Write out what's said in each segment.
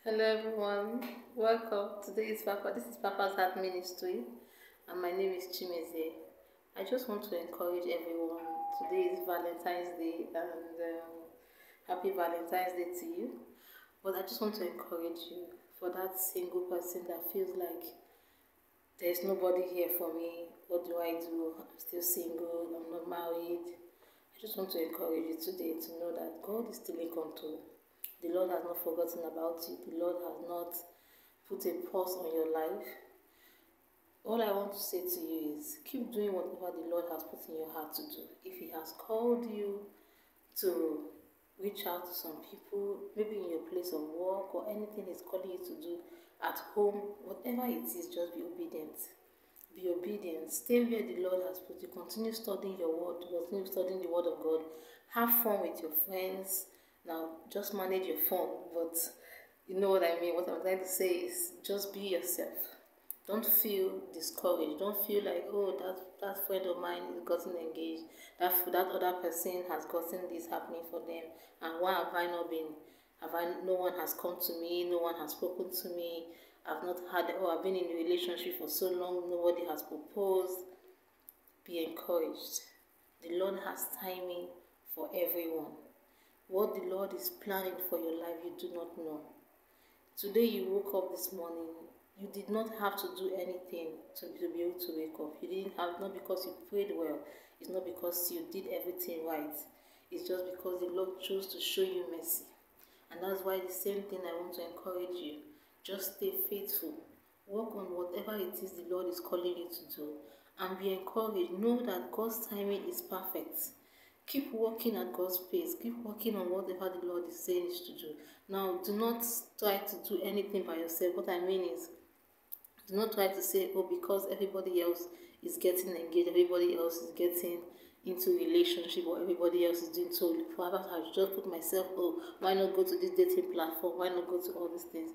Hello everyone, welcome. Today is Papa. This is Papa's Heart Ministry, and my name is Chimeze. I just want to encourage everyone. Today is Valentine's Day, and happy Valentine's Day to you. But I just want to encourage you for that single person that feels like there's nobody here for me. What do I do? I'm still single. I'm not married. I just want to encourage you today to know that God is still in control. The Lord has not forgotten about you. The Lord has not put a pause on your life. All I want to say to you is keep doing whatever the Lord has put in your heart to do. If He has called you to reach out to some people, maybe in your place of work or anything He's calling you to do at home, whatever it is, just be obedient. Be obedient. Stay where the Lord has put you. Continue studying your word. Continue studying the word of God. Have fun with your friends. Now, just manage your phone. But you know what I mean. What I'm trying to say is just be yourself. Don't feel discouraged. Don't feel like, oh, that friend of mine is gotten engaged. That other person has gotten this happening for them. And why have I not been? No one has come to me. No one has spoken to me. I've not had, oh, I've been in a relationship for so long, nobody has proposed. Be encouraged. The Lord has timing for everyone. What the Lord is planning for your life, you do not know. Today you woke up this morning, you did not have to do anything to be able to wake up. You didn't have, not because you prayed well, it's not because you did everything right. It's just because the Lord chose to show you mercy. And that's why the same thing I want to encourage you. Just stay faithful. Work on whatever it is the Lord is calling you to do. And be encouraged. Know that God's timing is perfect. Keep working at God's pace. Keep working on whatever the Lord is saying you to do. Now, do not try to do anything by yourself. What I mean is, do not try to say, oh, because everybody else is getting engaged, everybody else is getting into a relationship, or everybody else is doing so. Perhaps I should just put myself, oh, why not go to this dating platform? Why not go to all these things?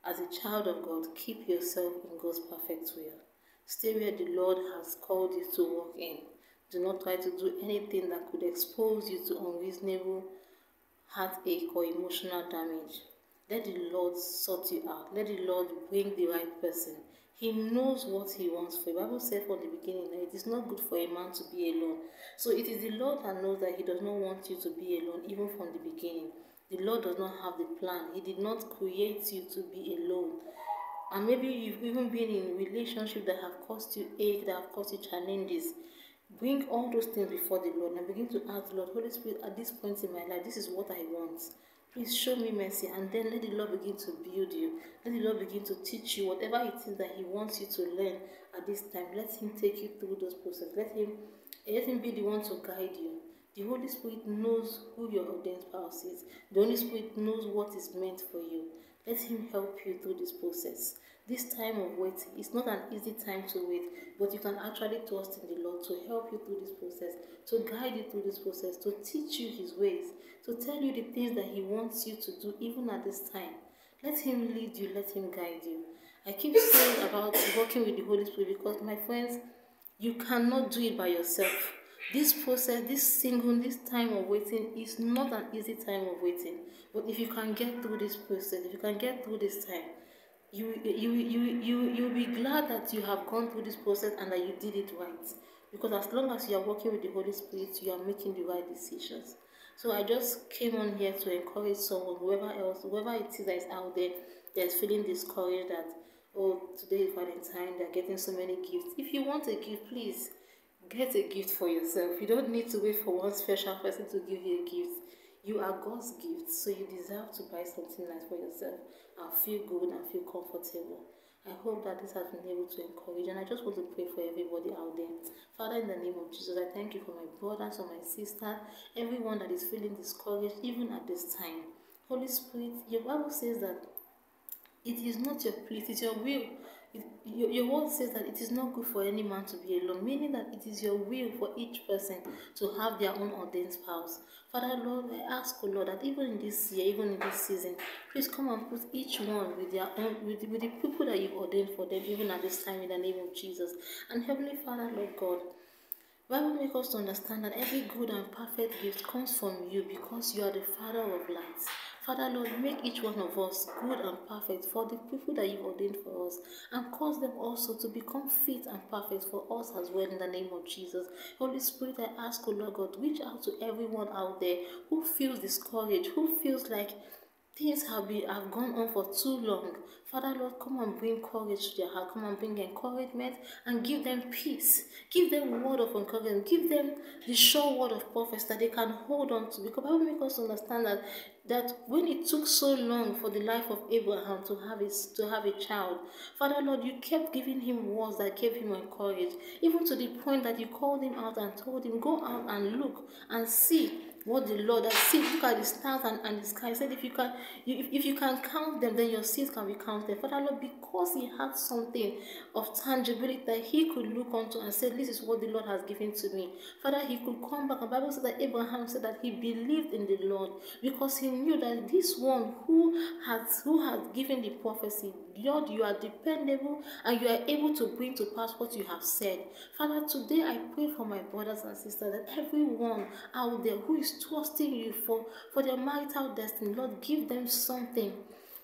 As a child of God, keep yourself in God's perfect will. Stay where the Lord has called you to walk in. Do not try to do anything that could expose you to unreasonable heartache or emotional damage. Let the Lord sort you out. Let the Lord bring the right person. He knows what He wants for you. The Bible said from the beginning that it is not good for a man to be alone. So it is the Lord that knows that He does not want you to be alone, even from the beginning. The Lord does not have the plan. He did not create you to be alone. And maybe you've even been in relationships that have caused you ache, that have caused you challenges. Bring all those things before the Lord and begin to ask the Lord, Holy Spirit, at this point in my life, this is what I want. Please show me mercy, and then let the Lord begin to build you. Let the Lord begin to teach you whatever it is that He wants you to learn at this time. Let Him take you through those processes. Let Him be the one to guide you. The Holy Spirit knows who your ordained spouse is. The Holy Spirit knows what is meant for you. Let Him help you through this process. This time of waiting is not an easy time to wait, but you can actually trust in the Lord to help you through this process, to guide you through this process, to teach you His ways, to tell you the things that He wants you to do even at this time. Let Him lead you, let Him guide you. I keep saying about working with the Holy Spirit because, my friends, you cannot do it by yourself. This process, this time of waiting is not an easy time of waiting. But if you can get through this process, if you can get through this time, you'll be glad that you have gone through this process and that you did it right. Because as long as you are working with the Holy Spirit, you are making the right decisions. So I just came on here to encourage someone, whoever it is that is out there that is feeling discouraged that, oh, today is Valentine, they're getting so many gifts. If you want a gift, please get a gift for yourself. You don't need to wait for one special person to give you a gift. You are God's gift, so you deserve to buy something nice for yourself and feel good and feel comfortable. I hope that this has been able to encourage, and I just want to pray for everybody out there. Father, in the name of Jesus, I thank you for my brothers and my sisters, everyone that is feeling discouraged even at this time. Holy Spirit, your Bible says that it is not your plea, it is your will. Your word says that it is not good for any man to be alone, meaning that it is your will for each person to have their own ordained spouse. Father, Lord, I ask, oh Lord, that even in this year, even in this season, please come and put each one with their own, with the people that you've ordained for them, even at this time, in the name of Jesus. And Heavenly Father, Lord God, Bible makes us to understand that every good and perfect gift comes from you because you are the Father of lights. Father Lord, make each one of us good and perfect for the people that you've ordained for us, and cause them also to become fit and perfect for us as well in the name of Jesus. Holy Spirit, I ask, O Lord God, reach out to everyone out there who feels discouraged, who feels like things have gone on for too long. Father Lord, come and bring courage to their heart. Come and bring encouragement and give them peace. Give them a word of encouragement. Give them the sure word of prophecy that they can hold on to. Because Bible makes us understand that when it took so long for the life of Abraham to have a child, Father Lord, you kept giving him words that gave him encouragement, even to the point that you called him out and told him, go out and look and see what the Lord has seen. Look at the stars and the sky. He said, if you can count them, then your seeds can be counted. Father Lord, because he had something of tangibility that he could look onto and say, this is what the Lord has given to me. Father, he could come back. The Bible says that Abraham said that he believed in the Lord because he knew that this one who had given the prophecy, Lord, you are dependable and you are able to bring to pass what you have said. Father, today I pray for my brothers and sisters, that everyone out there who is trusting you for their marital destiny, Lord, give them something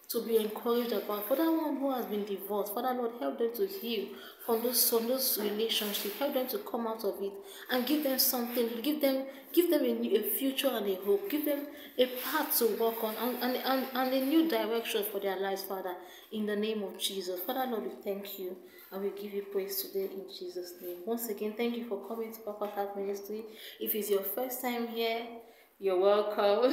to be encouraged about. For that one who has been divorced, Father Lord, help them to heal from those relationships. Help them to come out of it and give them something. Give them a future and a hope. Give them a path to walk on and a new direction for their lives, Father, in the name of Jesus. Father Lord, we thank you and we give you praise today in Jesus' name. Once again, thank you for coming to Purpose Heart Ministry. If it's your first time here, you're welcome.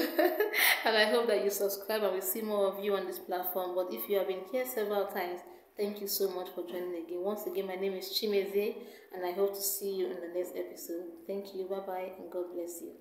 And I hope that you subscribe and we see more of you on this platform. But if you have been here several times, thank you so much for joining again. Once again, my name is Chimeze and I hope to see you in the next episode. Thank you. Bye-bye and God bless you.